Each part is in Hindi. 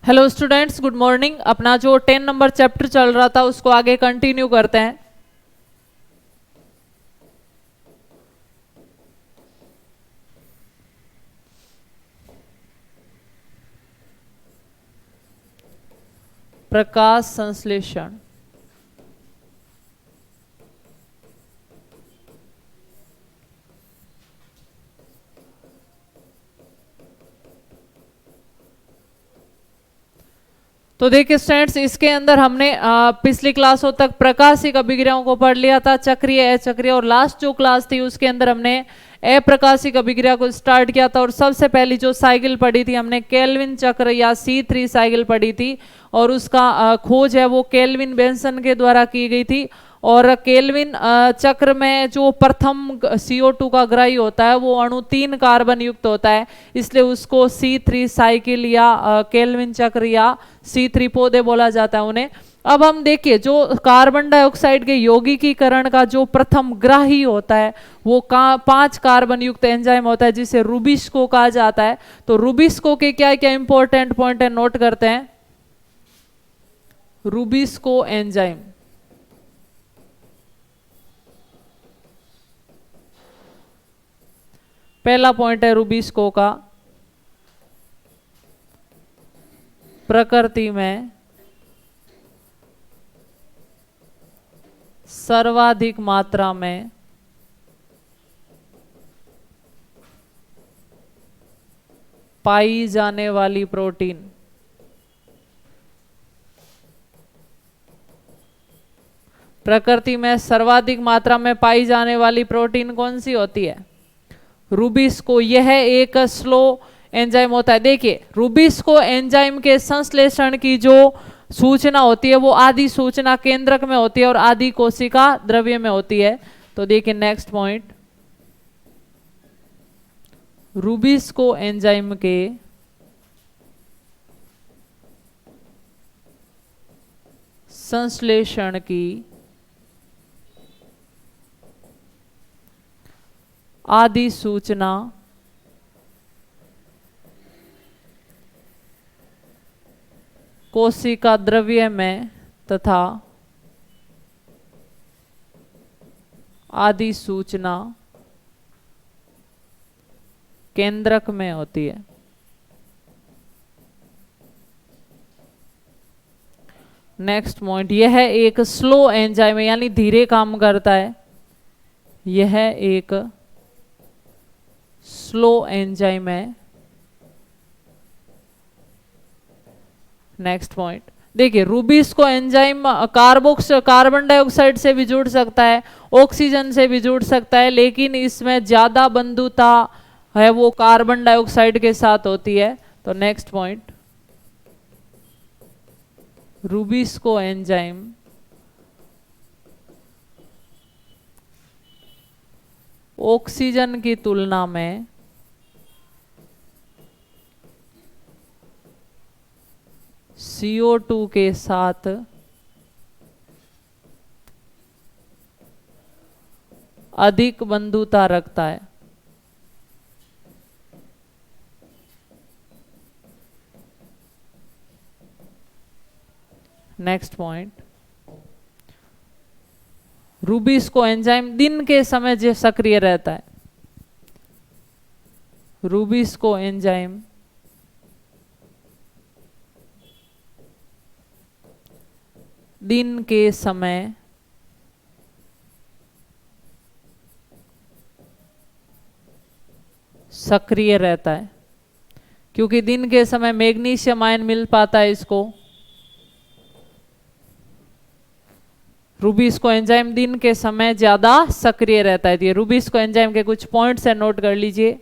Hello students, good morning. अपना जो 10 नंबर चैप्टर चल रहा था उसको आगे कंटिन्यू करते हैं। प्रकाश संश्लेषण। तो देखिए स्टूडेंट्स, इसके अंदर हमने पिछली क्लासों तक प्रकाशिक अभिक्रियाओं को पढ़ लिया था, चक्रीय, अचक्रीय, और लास्ट जो क्लास थी उसके अंदर हमने अप्रकाशिक अभिक्रिया को स्टार्ट किया था। और सबसे पहली जो साइकिल पढ़ी थी हमने केल्विन चक्र या C3 साइकिल पढ़ी थी, और उसका खोज है वो केल्विन बेंसन के द्वारा की गई थी। और केल्विन चक्र में जो प्रथम CO2 का ग्राही होता है वो अणु 3 कार्बन युक्त होता है, इसलिए उसको C3 साइकिल या केल्विन चक्र या C3 पौधे बोला जाता है उन्हें। अब हम देखिए, जो कार्बन डाइऑक्साइड के यौगिकीकरण का जो प्रथम ग्राही होता है वो 5 कार्बन युक्त एंजाइम होता है जिसे रूबिस्को कहा जाता है। तो रूबिस्को के क्या क्या इंपॉर्टेंट पॉइंट है, नोट करते हैं। रूबिस्को एंजाइम, पहला पॉइंट है रूबिस्को का, प्रकृति में सर्वाधिक मात्रा में पाई जाने वाली प्रोटीन। प्रकृति में सर्वाधिक मात्रा में पाई जाने वाली प्रोटीन कौन सी होती है? रूबिस्को। यह एक स्लो एंजाइम होता है। देखिए, रूबिस्को एंजाइम के संश्लेषण की जो सूचना होती है वो आदि सूचना केंद्रक में होती है और आदि कोशिका द्रव्य में होती है। तो देखिए नेक्स्ट पॉइंट, रूबिस्को एंजाइम के संश्लेषण की आदि सूचना कोशिका द्रव्य में तथा आदि सूचना केंद्रक में होती है। नेक्स्ट पॉइंट, यह एक स्लो एंजाइम है यानी धीरे काम करता है। यह एक स्लो एंजाइम है। नेक्स्ट पॉइंट, देखिए रूबिस्को एंजाइम कार्बन डाइऑक्साइड से भी जुड़ सकता है, ऑक्सीजन से भी जुड़ सकता है, लेकिन इसमें ज्यादा बंधुता है वो कार्बन डाइऑक्साइड के साथ होती है। तो next point, rubisco enzyme oxygen की तुलना में CO2 के साथ अधिक बंधुता रखता है। नेक्स्ट पॉइंट, रूबिस्को एंजाइम दिन के समय जो सक्रिय रहता है। रूबिस्को एंजाइम दिन के समय सक्रिय रहता है क्योंकि दिन के समय मैग्नीशियम आयन मिल पाता है इसको। रूबिस्को एंजाइम दिन के समय ज्यादा सक्रिय रहता है। ये रूबिस्को एंजाइम के कुछ पॉइंट्स है, नोट कर लीजिए।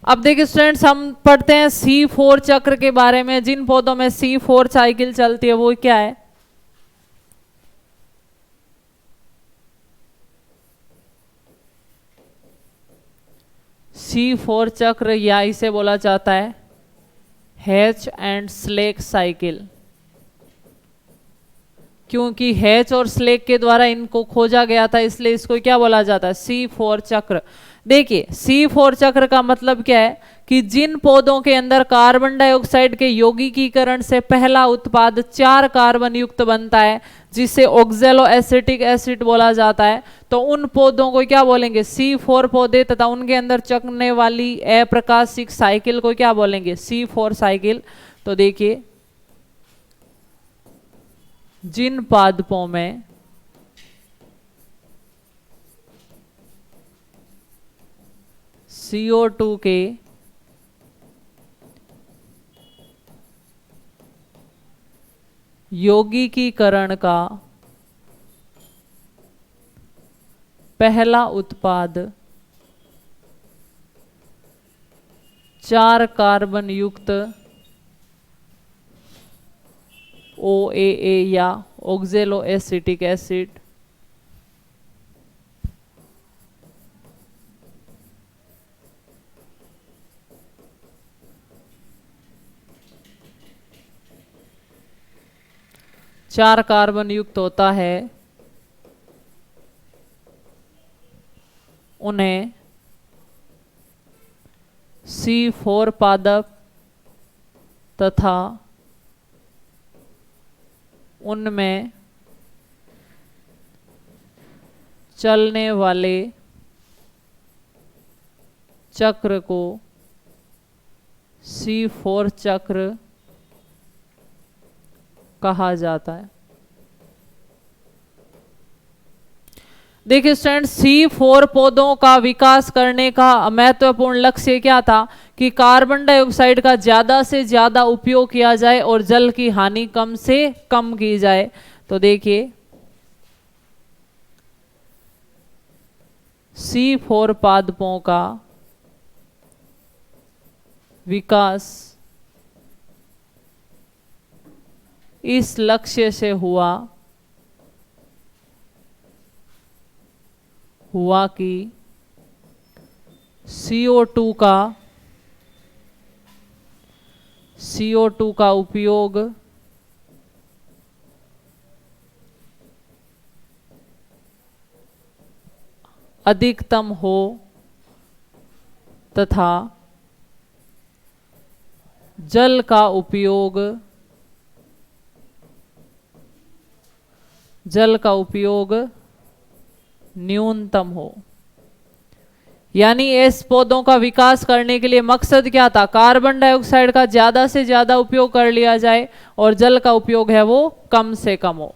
अब देखिए स्टूडेंट्स, हम पढ़ते हैं C4 चक्र के बारे में। जिन पौधों में C4 साइकिल चलती है वो क्या है? C4 चक्र, या इसे बोला जाता है हैच एंड स्लेक साइकिल, क्योंकि हैच और स्लेक के द्वारा इनको खोजा गया था, इसलिए इसको क्या बोला जाता है? C4 चक्र। देखिए C4 चक्र का मतलब क्या है कि जिन पौधों के अंदर कार्बन डाइऑक्साइड के यौगिकीकरण से पहला उत्पाद 4 कार्बन युक्त बनता है, जिसे ऑक्जेलो एसिटिक एसिड बोला जाता है, तो उन पौधों को क्या बोलेंगे? C4 पौधे। तथा उनके अंदर चलने वाली अप्रकाशिक साइकिल को क्या बोलेंगे? C4 cycle. तो देखिए, जिन पादपों में CO2 के यौगिकीकरण का पहला उत्पाद 4 कार्बन युक्त OAA या ऑक्जेलो एसिटिक एसिड चार कार्बन युक्त होता है, उन्हें C4 पादप तथा उनमें चलने वाले चक्र को C4 चक्र कहा जाता है। देखिए स्टूडेंट, C4 पौधों का विकास करने का महत्वपूर्ण लक्ष्य क्या था? कि कार्बन डाइऑक्साइड का ज्यादा से ज्यादा उपयोग किया जाए और जल की हानि कम से कम की जाए। तो देखिए, C4 पादपों का विकास इस लक्ष्य से हुआ कि CO2 का उपयोग अधिकतम हो तथा जल का उपयोग न्यूनतम हो। यानी इस पौधों का विकास करने के लिए मकसद क्या था? कार्बन डाइऑक्साइड का ज्यादा से ज्यादा उपयोग कर लिया जाए और जल का उपयोग है वो कम से कम हो।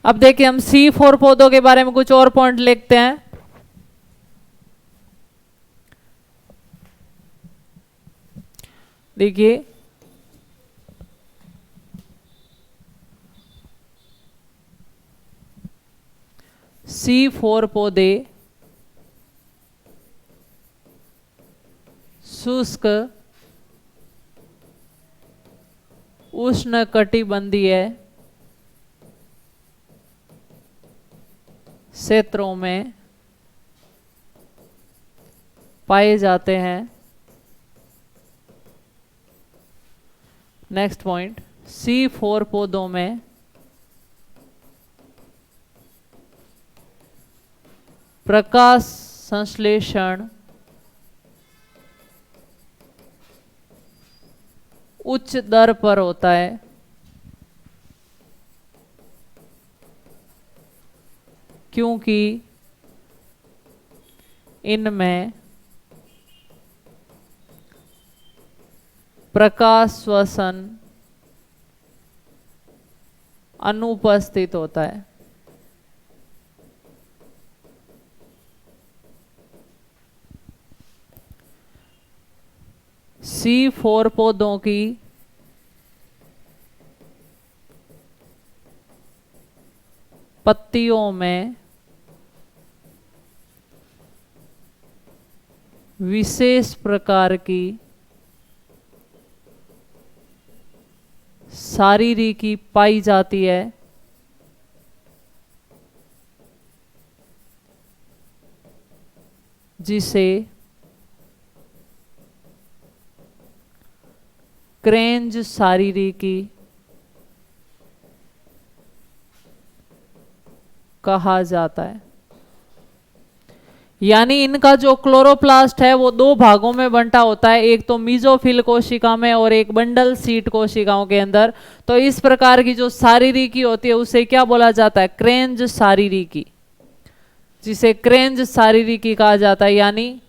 अब देखिए हम C4 पौधों के बारे में कुछ और पॉइंट लिखते हैं। देखिए C4 पौधे शुष्क उष्णकटिबंधीय क्षेत्रों में पाए जाते हैं। नेक्स्ट पॉइंट, C4 पौधों में प्रकाश संश्लेषण उच्च दर पर होता है, क्योंकि इनमें प्रकाश श्वसन अनुपस्थित होता है। C4 पौधों की पत्तियों में विशेष प्रकार की शारीरिकी पाई जाती है, जिसे क्रेंज शारीरिकी कहा जाता है। यानी इनका जो क्लोरोप्लास्ट है वो दो भागों में बंटा होता है, एक तो मीजोफिल कोशिका में और एक बंडल सीट कोशिकाओं के अंदर। तो इस प्रकार की जो शारीरिकी होती है उसे क्या बोला जाता है? क्रेंज शारीरिकी, जिसे क्रेंज शारीरिकी कहा जाता है। यानी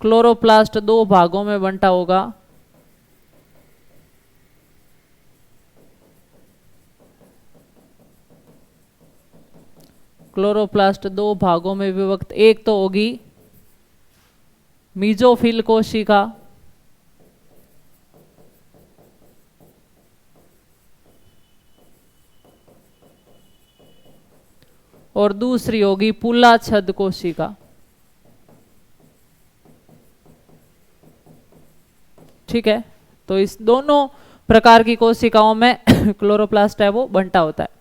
क्लोरोप्लास्ट दो भागों में बंटा होगा, क्लोरोप्लास्ट दो भागों में विभक्त। एक तो होगी मीजोफिल कोशिका और दूसरी होगी पुल्लाछद कोशिका। ठीक है, तो इस दोनों प्रकार की कोशिकाओं में क्लोरोप्लास्ट है वो बंटा होता है।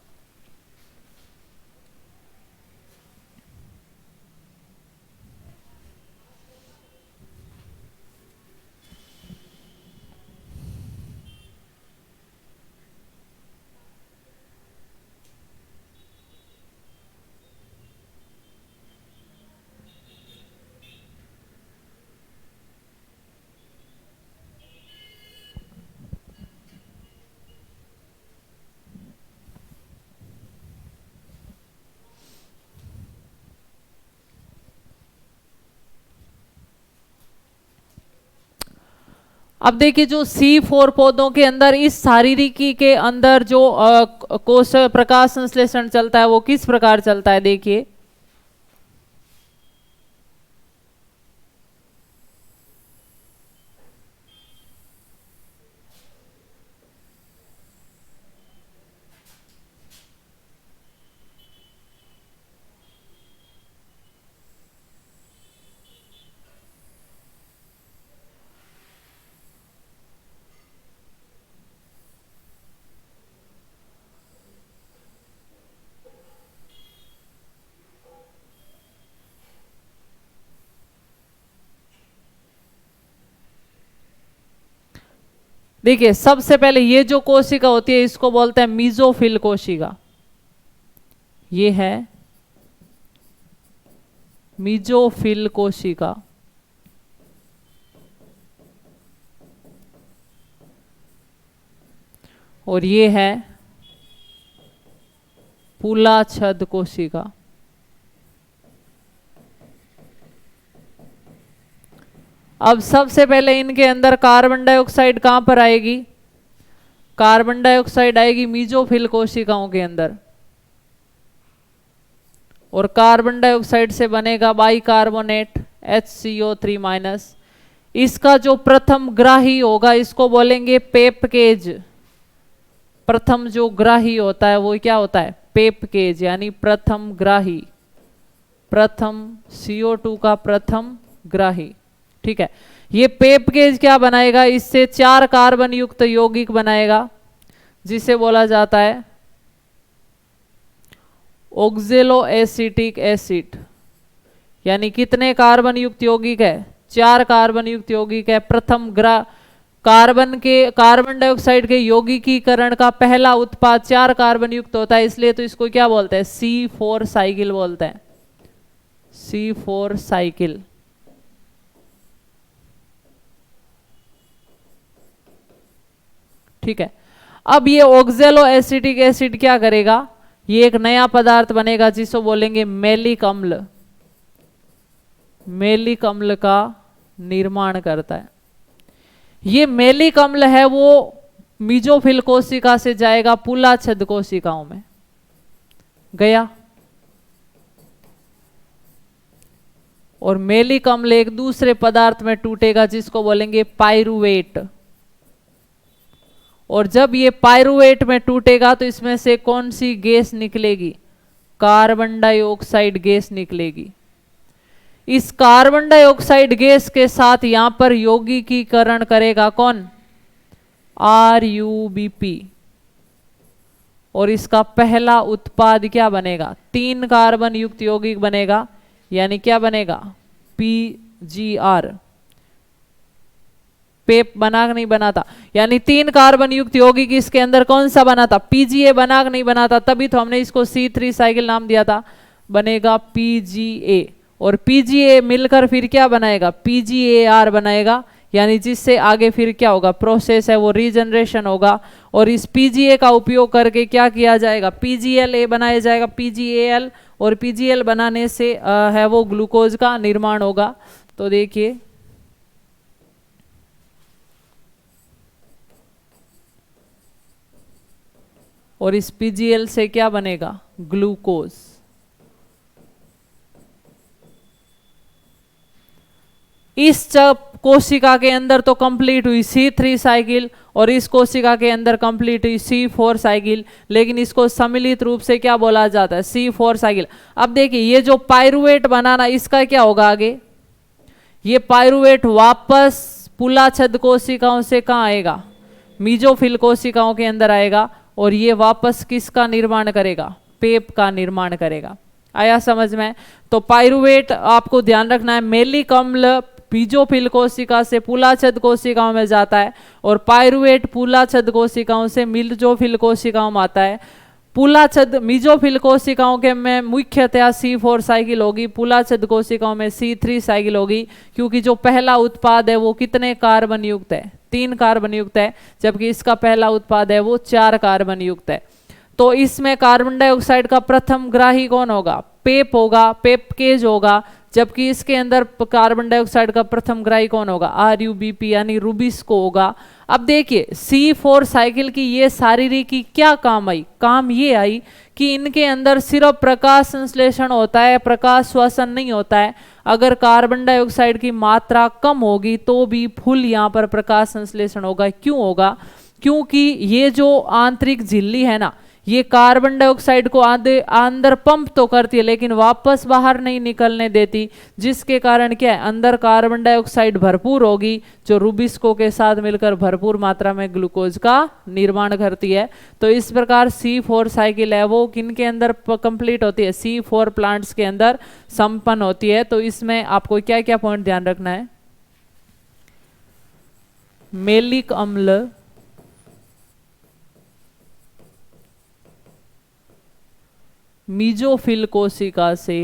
अब देखिए जो C4 पौधों के अंदर इस शारीरिकी के अंदर जो कोश प्रकाश संश्लेषण चलता है वो किस प्रकार चलता है? देखिए देखिए सबसे पहले ये जो कोशिका होती है इसको बोलते हैं मीजोफिल कोशिका। ये है मीजोफिल कोशिका। और ये है पुल्लाछद कोशिका। अब सबसे पहले इनके अंदर कार्बन डाइऑक्साइड कहां पर आएगी? कार्बन डाइऑक्साइड आएगी मीजोफिल कोशिकाओं के अंदर, और कार्बन डाइऑक्साइड से बनेगा बाइकार्बोनेट HCO3-। इसका जो प्रथम ग्राही होगा इसको बोलेंगे पेपकेज। प्रथम जो ग्राही होता है वो क्या होता है? पेपकेज, यानी प्रथम ग्राही, प्रथम CO2 का प्रथम ग्राही। ठीक है, ये पेपकेज क्या बनाएगा? इससे 4 कार्बन युक्त यौगिक बनाएगा जिसे बोला जाता है ऑक्जेलो एसिटिक एसिड। यानी कितने कार्बन युक्त यौगिक है? 4 कार्बन युक्त यौगिक है। प्रथम कार्बन डाइऑक्साइड के यौगिकीकरण का पहला उत्पाद 4 कार्बन युक्त होता है, इसलिए तो इसको क्या बोलते हैं? C4 साइकिल बोलते हैं, C4 साइकिल। ठीक है, अब ये ऑक्जेलो एसिटिक एसिड क्या करेगा? ये एक नया पदार्थ बनेगा जिसको बोलेंगे मेलिक अम्ल। मेलिक अम्ल का निर्माण करता है। ये मेलिक अम्ल है वो मीजोफिल कोशिका से जाएगा पुलाछद कोशिकाओं में, गया, और मेलिक अम्ल एक दूसरे पदार्थ में टूटेगा जिसको बोलेंगे पाइरुवेट। और जब ये पाइरुवेट में टूटेगा तो इसमें से कौन सी गैस निकलेगी? कार्बन डाइऑक्साइड गैस निकलेगी। इस कार्बन डाइऑक्साइड गैस के साथ यहां पर यौगिकीकरण करेगा कौन? RuBp। और इसका पहला उत्पाद क्या बनेगा? 3 कार्बन युक्त यौगिक बनेगा, यानी क्या बनेगा? PgR। पेप बना नहीं बना था, यानी 3 कार्बन युक्त यौगिक इसके अंदर कौन सा बना था? PGA बना नहीं बना था, तभी तो हमने इसको C3 साइकिल नाम दिया था। बनेगा PGA, और PGA मिलकर फिर क्या बनाएगा? PGAR बनाएगा, यानी जिससे आगे फिर क्या होगा? प्रोसेस है वो रीजनरेशन होगा, और इस PGA का उपयोग करके क्या किया जाएगा? PGLA बनाया जाएगा, PGAL, और PGL बनाने से है वो ग्लूकोज का निर्माण होगा। तो देखिए और इस PGL से क्या बनेगा? ग्लूकोज। इस कोशिका के अंदर तो कंप्लीट हुई C3 साइकिल, और इस कोशिका के अंदर कंप्लीट हुई C4 साइकिल, लेकिन इसको सम्मिलित रूप से क्या बोला जाता है? C4 cycle. अब देखिए ये जो पाइरुवेट बनाना, इसका क्या होगा आगे? ये पाइरुवेट वापस पुलाछद कोशिकाओं से कहाँ आएगा? मीजोफिल कोशिकाओं के अंदर आएगा, और ये वापस किसका निर्माण करेगा? पेप का निर्माण करेगा। आया समझ में? तो पाइरुवेट आपको ध्यान रखना है, मेलिक अम्ल मीजोफिल कोशिका से पुलाछद कोशिकाओं में जाता है, और पाइरुवेट पुलाछद कोशिकाओं से मिजोफिल कोशिकाओं में आता है। पुलाछद मीजोफिल कोशिकाओं के में मुख्यतया C4 साइकिल होगी, पुलाछद कोशिकाओं में C3 साइकिल होगी, क्योंकि जो पहला उत्पाद है वो कितने कार्बन युक्त है? 3 कार्बन युक्त है, जबकि इसका पहला उत्पाद है वो 4 कार्बन युक्त है। तो इसमें कार्बन डाइऑक्साइड का प्रथम ग्राही कौन होगा? पेप होगा, पेपकेज होगा, जबकि इसके अंदर कार्बन डाइऑक्साइड का प्रथम ग्राही कौन होगा? RuBp, यानी रुबिस्को होगा। अब देखिए C4 साइकिल की ये शारीरिकी क्या काम आई? काम ये आई कि इनके अंदर सिर्फ प्रकाश संश्लेषण होता है, प्रकाश श्वसन नहीं होता है। अगर कार्बन डाइऑक्साइड की मात्रा कम होगी तो भी फुल यहाँ पर प्रकाश संश्लेषण होगा। क्यों होगा? क्योंकि ये जो आंतरिक झिल्ली है ना, ये कार्बन डाइऑक्साइड को अंदर पंप तो करती है लेकिन वापस बाहर नहीं निकलने देती, जिसके कारण क्या है? अंदर कार्बन डाइऑक्साइड भरपूर होगी, जो रुबिस्को के साथ मिलकर भरपूर मात्रा में ग्लूकोज का निर्माण करती है। तो इस प्रकार C4 साइकिल है वो किन के अंदर कंप्लीट होती है? C4 प्लांट्स के अंदर संपन्न होती है। तो इसमें आपको क्या क्या पॉइंट ध्यान रखना है? मेलिक अम्ल मीजोफिल कोशिका से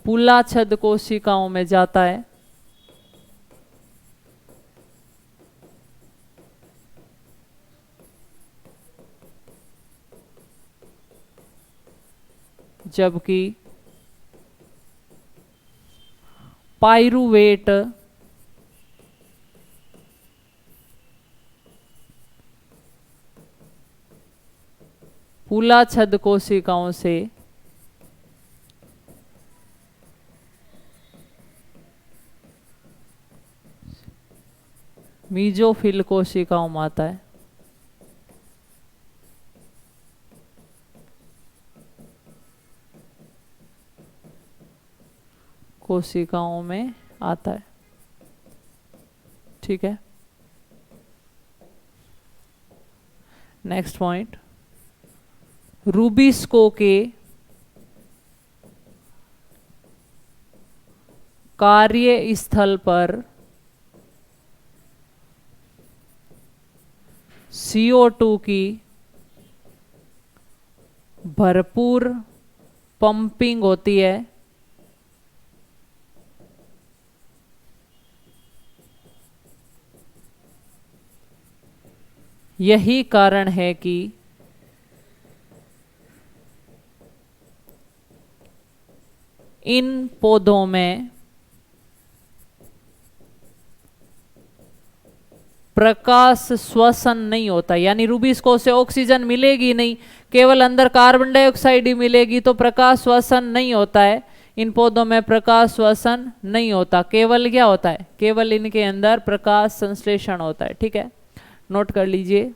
पुलाछद कोशिकाओं में जाता है, जबकि पाइरुवेट पुलाछद कोशिकाओं से मीजोफिल कोशिकाओं में आता है। कोशिकाओं में आता है, ठीक है। नेक्स्ट पॉइंट, रूबिस्को के कार्य स्थल पर CO2 की भरपूर पंपिंग होती है। यही कारण है कि इन पौधों में प्रकाश श्वसन नहीं होता, यानी रूबिस्को से ऑक्सीजन मिलेगी नहीं, केवल अंदर कार्बन डाइऑक्साइड ही मिलेगी, तो प्रकाश श्वसन नहीं होता है। इन पौधों में प्रकाश श्वसन नहीं होता, केवल क्या होता है, केवल इनके अंदर प्रकाश संश्लेषण होता है, ठीक है। नोट कर लीजिए।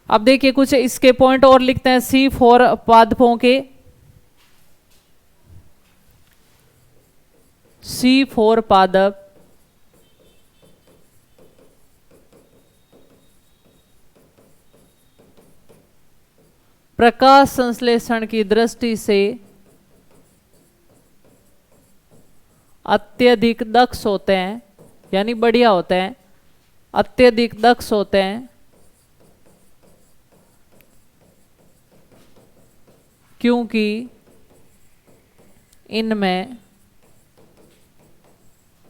अब देखिए कुछ इसके पॉइंट और लिखते हैं। C4 पादपों के, C4 पादप प्रकाश संश्लेषण की दृष्टि से अत्यधिक दक्ष होते हैं, यानी बढ़िया होते हैं, अत्यधिक दक्ष होते हैं, क्योंकि इनमें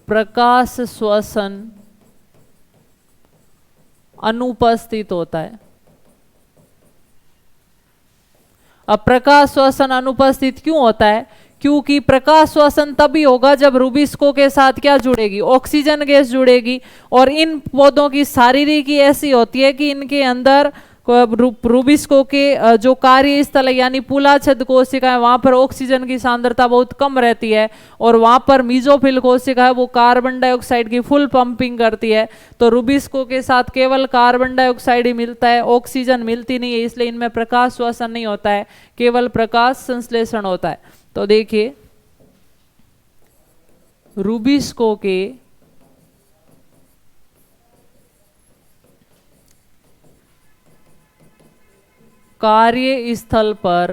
प्रकाश श्वसन अनुपस्थित होता है। अब प्रकाश श्वसन अनुपस्थित क्यों होता है? क्योंकि प्रकाश श्वसन तभी होगा जब रूबिस्को के साथ क्या जुड़ेगी, ऑक्सीजन गैस जुड़ेगी। और इन पौधों की शारीरिकी ऐसी होती है कि इनके अंदर रूबिस्को के जो कार्य स्थल है यानी पुलाछद कोशिका है, वहां पर ऑक्सीजन की सांद्रता बहुत कम रहती है और वहां पर मीजोफिल कोशिका है वो कार्बन डाइऑक्साइड की फुल पंपिंग करती है। तो रूबिस्को के साथ केवल कार्बन डाइऑक्साइड ही मिलता है, ऑक्सीजन मिलती नहीं है, इसलिए इनमें प्रकाश श्वसन नहीं होता है, केवल प्रकाश संश्लेषण होता है। तो देखिए रूबिस्को के कार्य स्थल पर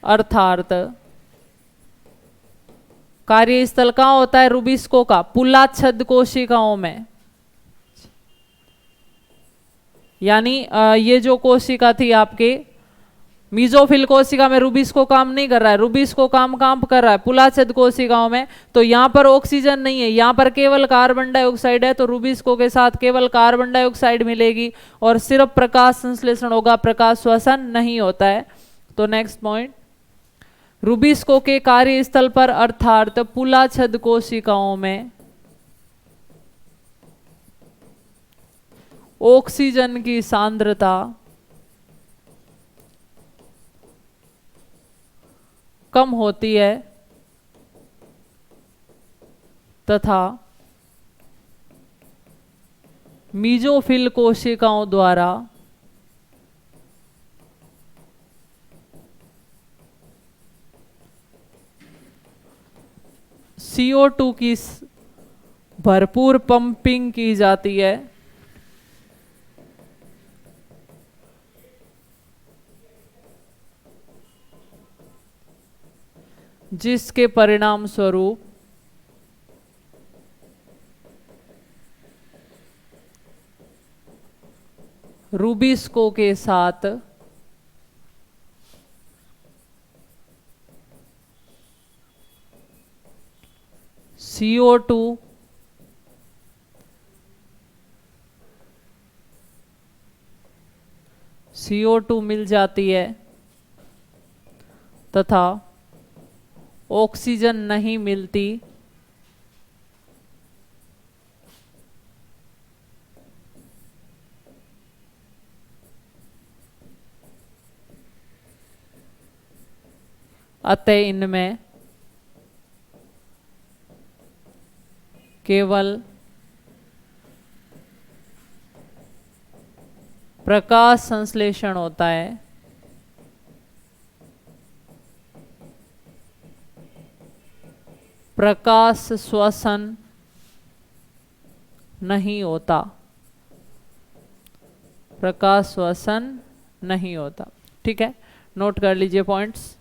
अर्थात कार्यस्थल कहाँ होता है रूबिस्को का? पुलाछद कोशिकाओं में। यानी ये जो कोशिका थी आपके मीजोफिल कोशिका में रूबिस को काम नहीं कर रहा है, रूबिस को काम काम कर रहा है पुलाछेद कोशिकाओं में। तो यहाँ पर ऑक्सीजन नहीं है, यहाँ पर केवल कार्बन डाइऑक्साइड है, तो रूबिस को के साथ केवल कार्बन डाइऑक्साइड मिलेगी और सिर्फ प्रकाश संश्लेषण होगा, प्रकाश श्वसन नहीं होता है। तो नेक्स्ट पॉइंट, रूबिस्को के कार्यस्थल पर अर्थात पुलाछेद कोशिकाओं में ऑक्सीजन की सांद्रता कम होती है तथा मीजोफिल कोशिकाओं द्वारा CO2 की भरपूर पंपिंग की जाती है, जिसके परिणाम स्वरूप रूबिस्को के साथ CO2 मिल जाती है तथा ऑक्सीजन नहीं मिलती, अतः इनमें केवल प्रकाश संश्लेषण होता है, प्रकाश श्वसन नहीं होता, प्रकाश श्वसन नहीं होता। ठीक है, नोट कर लीजिए पॉइंट्स।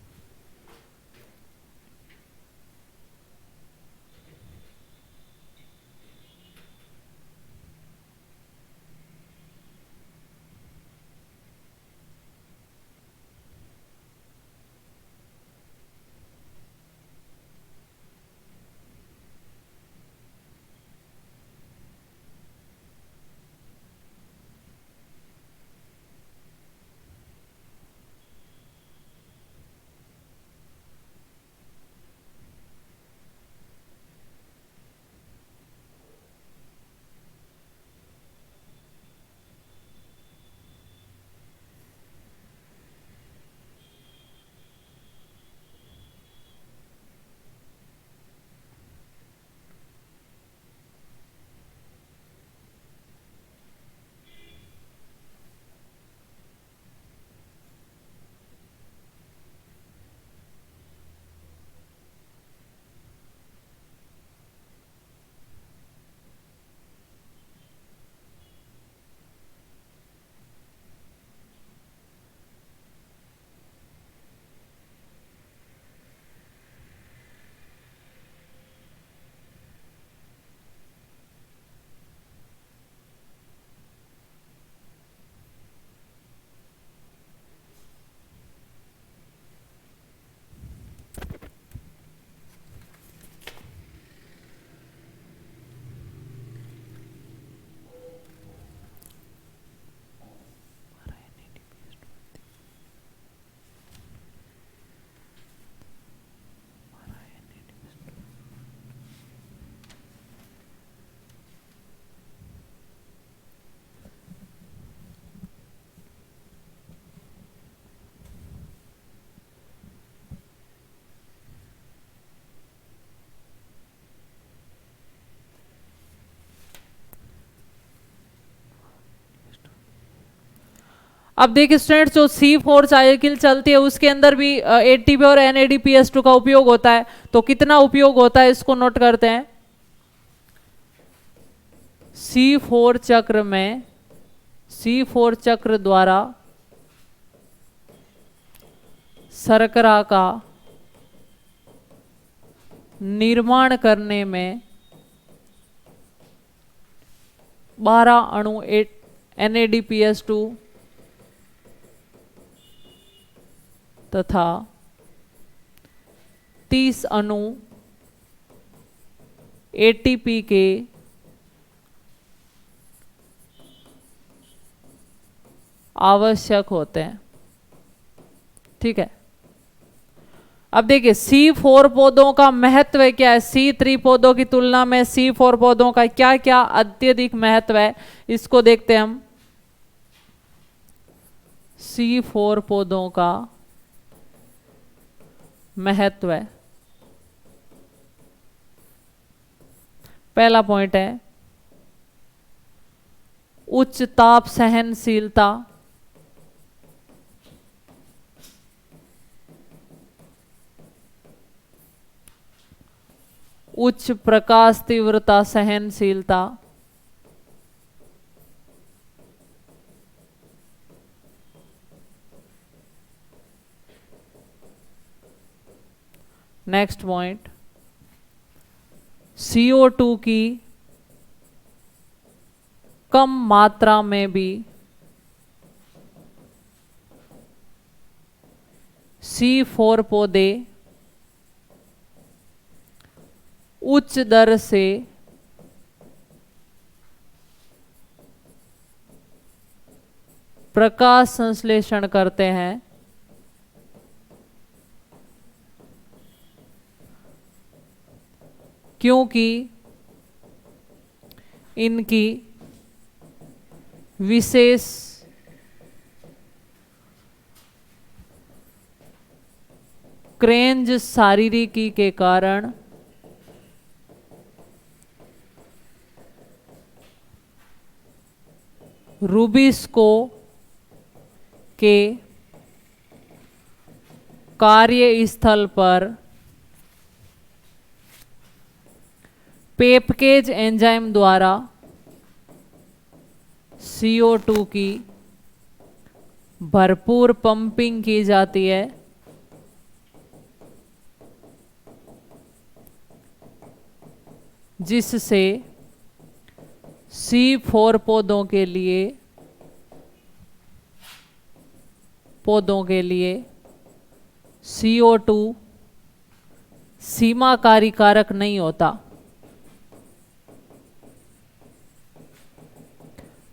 अब देखिए स्टूडेंट्स, जो C4 साइकिल चलती है उसके अंदर भी ATP और NADPH2 का उपयोग होता है। तो कितना उपयोग होता है इसको नोट करते हैं। C4 चक्र में, C4 चक्र द्वारा शर्करा का निर्माण करने में 12 अणु NADPH2 तथा 30 अणु एटीपी के आवश्यक होते हैं। ठीक है, अब देखिए C4 पौधों का महत्व क्या है, C3 पौधों की तुलना में C4 पौधों का क्या क्या अत्यधिक महत्व है, इसको देखते हैं हम। C4 पौधों का महत्व है, पहला पॉइंट है उच्च ताप सहनशीलता, उच्च प्रकाश तीव्रता सहनशीलता, नेक्स्ट पॉइंट CO2 की कम मात्रा में भी C4 पौधे उच्च दर से प्रकाश संश्लेषण करते हैं, क्योंकि इनकी विशेष क्रेंज शारीरिकी के कारण रूबिस्को के कार्यस्थल पर पेपकेज एंजाइम द्वारा CO2 की भरपूर पंपिंग की जाती है, जिससे C4 पौधों के लिए CO2 सीमाकारी कारक नहीं होता।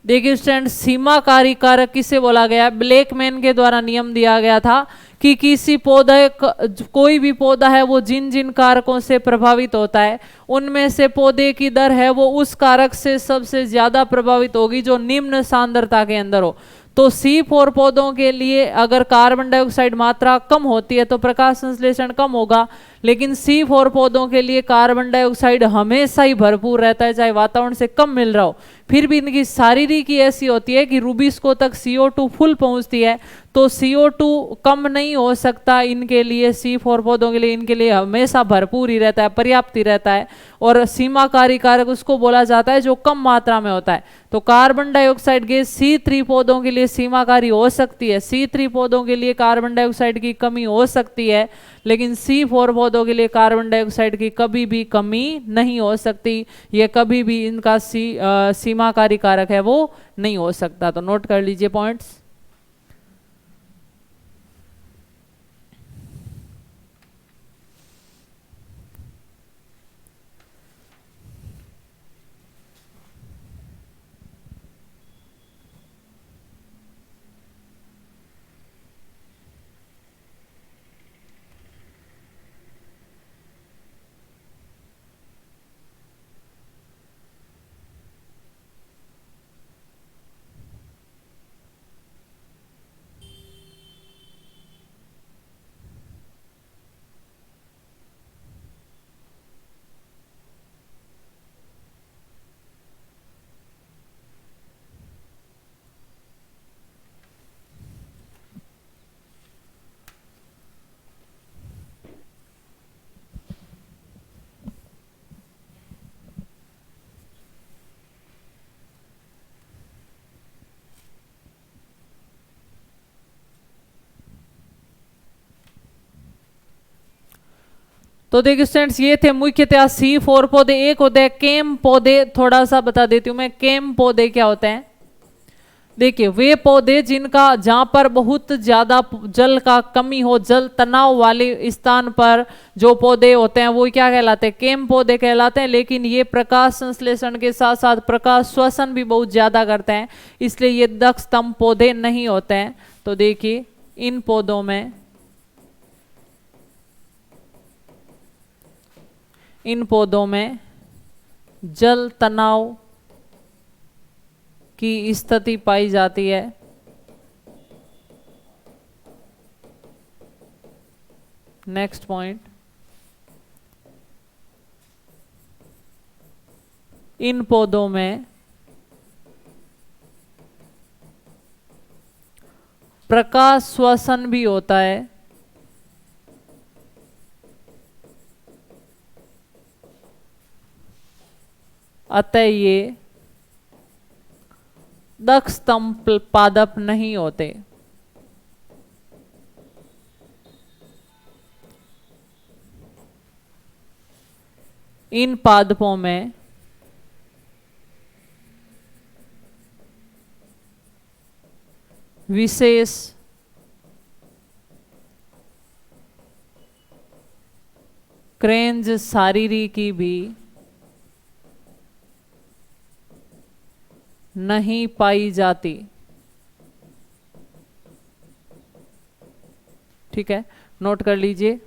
देखिए स्टूडेंट, सीमाकारी कारक किसे बोला गया? ब्लैकमैन के द्वारा नियम दिया गया था कि किसी पौधे कोई भी पौधा है वो जिन जिन कारकों से प्रभावित होता है उनमें से पौधे की दर है वो उस कारक से सबसे ज्यादा प्रभावित होगी जो निम्न सांद्रता के अंदर हो। तो C4 पौधों के लिए अगर कार्बन डाइऑक्साइड मात्रा कम होती है तो प्रकाश संश्लेषण कम होगा, लेकिन C4 पौधों के लिए कार्बन डाइऑक्साइड हमेशा ही भरपूर रहता है, चाहे वातावरण से कम मिल रहा हो। फिर भी इनकी शारीरिकी ऐसी होती है कि रूबिस्को तक CO2 फुल पहुंचती है, तो CO2 कम नहीं हो सकता इनके लिए, C4 पौधों के लिए, इनके लिए हमेशा भरपूर ही रहता है, पर्याप्त ही रहता है। और सीमाकारी कारक उसको बोला जाता है जो कम मात्रा में होता है। तो कार्बन डाइऑक्साइड गैस C3 पौधों के लिए सीमाकारी हो सकती है, C3 पौधों के लिए कार्बन डाइऑक्साइड की कमी हो सकती है, लेकिन C4 पौधों के लिए कार्बन डाइऑक्साइड की कभी भी कमी नहीं हो सकती। ये कभी भी इनका सीमाकारी कारक है वो नहीं हो सकता। तो नोट कर लीजिए पॉइंट्स। तो देखिए स्टूडेंट्स, ये थे मुख्यतः C4 पौधे। एक होते हैं केम पौधे, थोड़ा सा बता देती हूं मैं केम पौधे क्या होते हैं। देखिए वे पौधे जिनका जहां पर बहुत ज्यादा जल का कमी हो, जल तनाव वाले स्थान पर जो पौधे होते हैं वो क्या कहलाते हैं? केम पौधे कहलाते हैं। लेकिन ये प्रकाश संश्लेषण के साथ साथ प्रकाश श्वसन भी बहुत ज्यादा करते हैं, इसलिए ये दक्ष स्तंभ पौधे नहीं होते हैं। तो देखिए इन पौधों में जल तनाव की स्थिति पाई जाती है। नेक्स्ट पॉइंट, इन पौधों में प्रकाश श्वसन भी होता है। अतः ये दक्ष स्तंभ पादप नहीं होते। इन पादपों में विशेष क्रेंज शारीरी की भी नहीं पाई जाती। ठीक है, नोट कर लीजिए।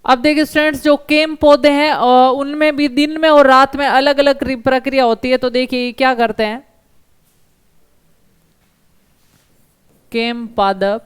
अब देखिए स्टूडेंट्स, जो केम पौधे हैं उनमें भी दिन में और रात में अलग अलग प्रक्रिया होती है। तो देखिए क्या करते हैं केम पादप,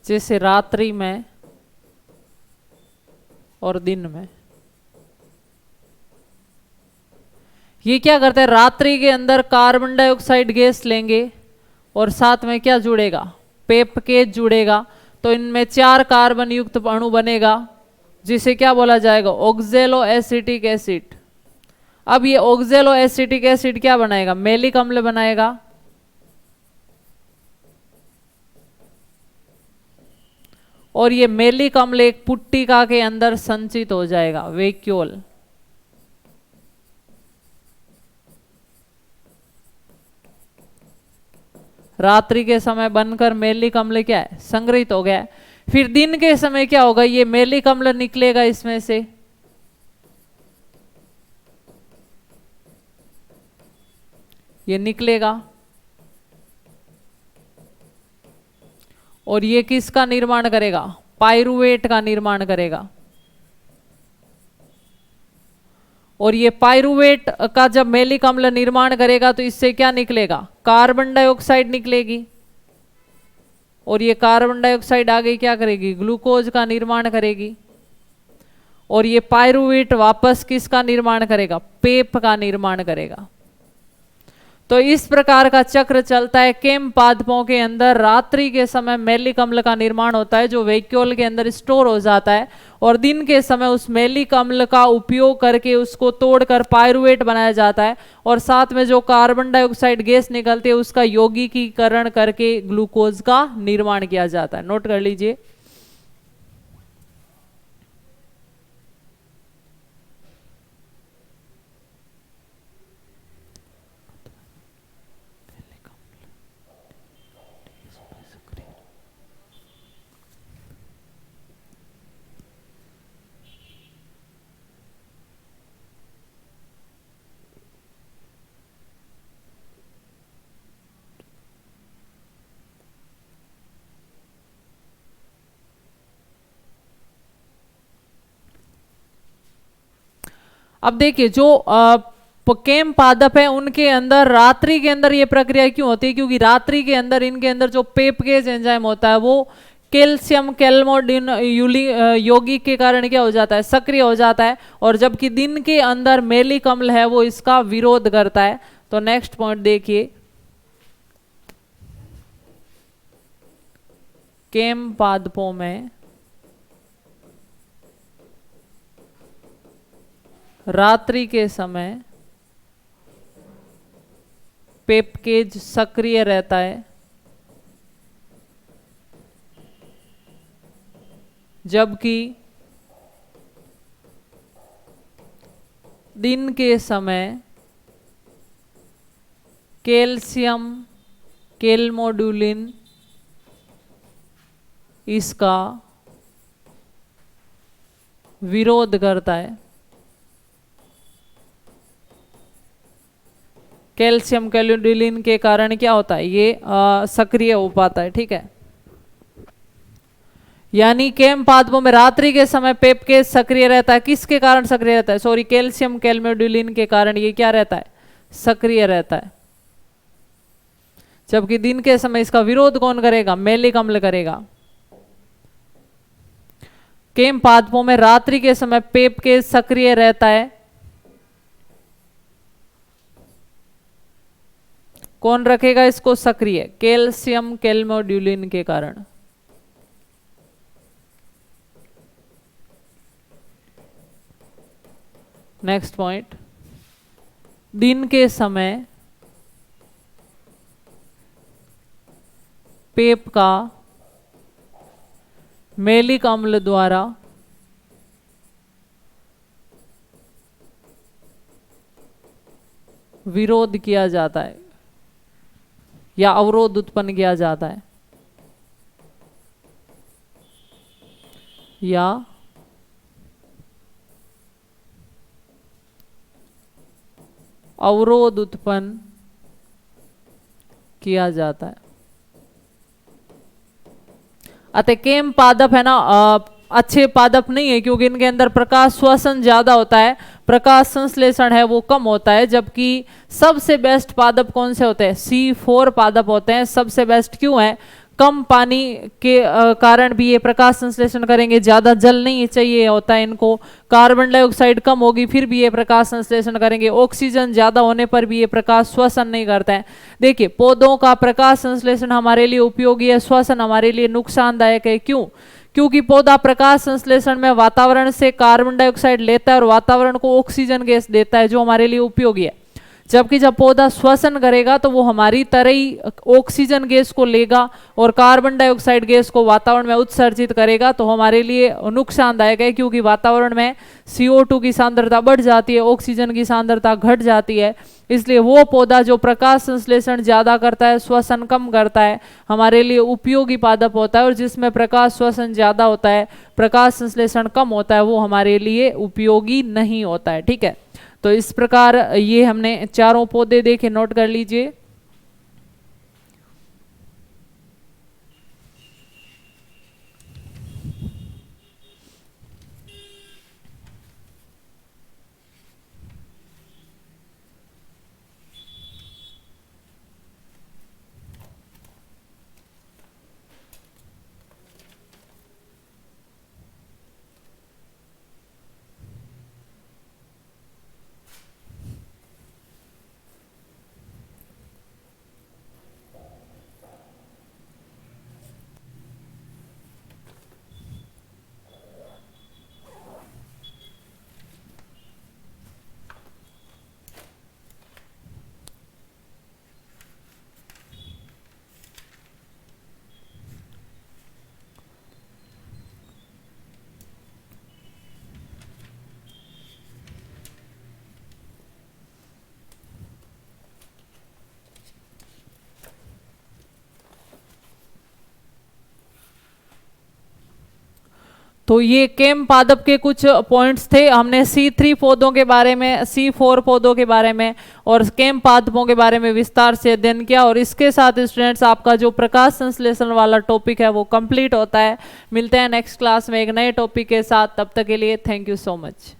जैसे रात्रि में और दिन में। ये क्या करते हैं, रात्रि के अंदर कार्बन डाइऑक्साइड गैस लेंगे और साथ में क्या जुड़ेगा, पेपकेज जुड़ेगा। तो इनमें 4 कार्बन युक्त अणु बनेगा जिसे क्या बोला जाएगा, ऑक्जेलो एसिटिक एसिड। अब ये ऑक्जेलो एसिटिक एसिड क्या बनाएगा, मैलिक अम्ल बनाएगा। और ये मैलिक अम्ल एक पुट्टिका के अंदर संचित हो जाएगा, वैक्यूल। रात्रि के समय बनकर मैलिक अम्ल क्या है, संग्रहित हो गया है। फिर दिन के समय क्या होगा, ये मैलिक अम्ल निकलेगा इसमें से, ये निकलेगा और ये किसका निर्माण करेगा, पाइरुवेट का निर्माण करेगा। और ये पाइरुवेट का जब मैलिक अम्ल निर्माण करेगा तो इससे क्या निकलेगा, कार्बन डाइऑक्साइड निकलेगी। और ये कार्बन डाइऑक्साइड आगे क्या करेगी, ग्लूकोज का निर्माण करेगी। और ये पाइरुवेट वापस किसका निर्माण करेगा, पेप का निर्माण करेगा। तो इस प्रकार का चक्र चलता है। केम पादपों के अंदर रात्रि के समय मैलिक अम्ल का निर्माण होता है जो वैक्यूल के अंदर स्टोर हो जाता है, और दिन के समय उस मैलिक अम्ल का उपयोग करके उसको तोड़कर पाइरुवेट बनाया जाता है, और साथ में जो कार्बन डाइऑक्साइड गैस निकलती है उसका यौगिकीकरण करके ग्लूकोज का निर्माण किया जाता है। नोट कर लीजिए। अब देखिए जो केम पादप है उनके अंदर रात्रि के अंदर ये प्रक्रिया क्यों होती है, क्योंकि रात्रि के अंदर इनके अंदर जो पेपकेज एंजाइम होता है वो कैल्शियम कैल्मोडिन यौगिक के कारण क्या हो जाता है, सक्रिय हो जाता है, और जबकि दिन के अंदर मेलिक अम्ल है वो इसका विरोध करता है। तो नेक्स्ट पॉइंट देखिए, केम पादपों में रात्रि के समय पेपकेज सक्रिय रहता है, जबकि दिन के समय कैल्शियम कैल्मोडुलिन इसका विरोध करता है। कैल्शियम कैल्मोडुलिन के कारण क्या होता है, ये सक्रिय हो पाता है। ठीक है, यानी केम पादपों में रात्रि के समय पेपकेज सक्रिय रहता है। किसके कारण सक्रिय रहता है, सॉरी, कैल्शियम कैल्मोडुलिन के कारण ये क्या रहता है, सक्रिय रहता है, जबकि दिन के समय इसका विरोध कौन करेगा, मेलिक अम्ल करेगा। केम पादपों में रात्रि के समय पेपकेज सक्रिय रहता है, कौन रखेगा इसको सक्रिय, कैल्शियम कैल्मोडुलिन के कारण। नेक्स्ट पॉइंट, दिन के समय पेप का मेलिक अम्ल द्वारा विरोध किया जाता है या अवरोध उत्पन्न किया जाता है, या अवरोध उत्पन्न किया जाता है। अतः केम पादप है ना, अच्छे पादप नहीं है, क्योंकि इनके अंदर प्रकाश श्वसन ज्यादा होता है, प्रकाश संश्लेषण है वो कम होता है। जबकि सबसे बेस्ट पादप कौन से होते हैं, C4 पादप होते हैं। सबसे बेस्ट क्यों है, कम पानी के कारण भी ये प्रकाश संश्लेषण करेंगे, ज्यादा जल नहीं चाहिए होता है इनको, कार्बन डाइऑक्साइड कम होगी फिर भी ये प्रकाश संश्लेषण करेंगे, ऑक्सीजन ज्यादा होने पर भी ये प्रकाश श्वसन नहीं करता है। देखिए पौधों का प्रकाश संश्लेषण हमारे लिए उपयोगी है, श्वसन हमारे लिए नुकसानदायक है। क्यों, क्योंकि पौधा प्रकाश संश्लेषण में वातावरण से कार्बन डाइऑक्साइड लेता है और वातावरण को ऑक्सीजन गैस देता है जो हमारे लिए उपयोगी है। जबकि जब पौधा श्वसन करेगा तो वो हमारी तरह ही ऑक्सीजन गैस को लेगा और कार्बन डाइऑक्साइड गैस को वातावरण में उत्सर्जित करेगा, तो हमारे लिए नुकसानदायक है, क्योंकि वातावरण में CO2 की सांद्रता बढ़ जाती है, ऑक्सीजन की सांद्रता घट जाती है। इसलिए वो पौधा जो प्रकाश संश्लेषण ज्यादा करता है, श्वसन कम करता है, हमारे लिए उपयोगी पादप होता है, और जिसमें प्रकाश श्वसन ज्यादा होता है, प्रकाश संश्लेषण कम होता है, वो हमारे लिए उपयोगी नहीं होता है। ठीक है, तो इस प्रकार ये हमने चारों पौधे देखे, नोट कर लीजिए। तो ये केम पादप के कुछ पॉइंट्स थे। हमने C3 पौधों के बारे में, C4 पौधों के बारे में और केम पादपों के बारे में विस्तार से अध्ययन किया, और इसके साथ स्टूडेंट्स आपका जो प्रकाश संश्लेषण वाला टॉपिक है वो कंप्लीट होता है। मिलते हैं नेक्स्ट क्लास में एक नए टॉपिक के साथ, तब तक के लिए थैंक यू सो मच।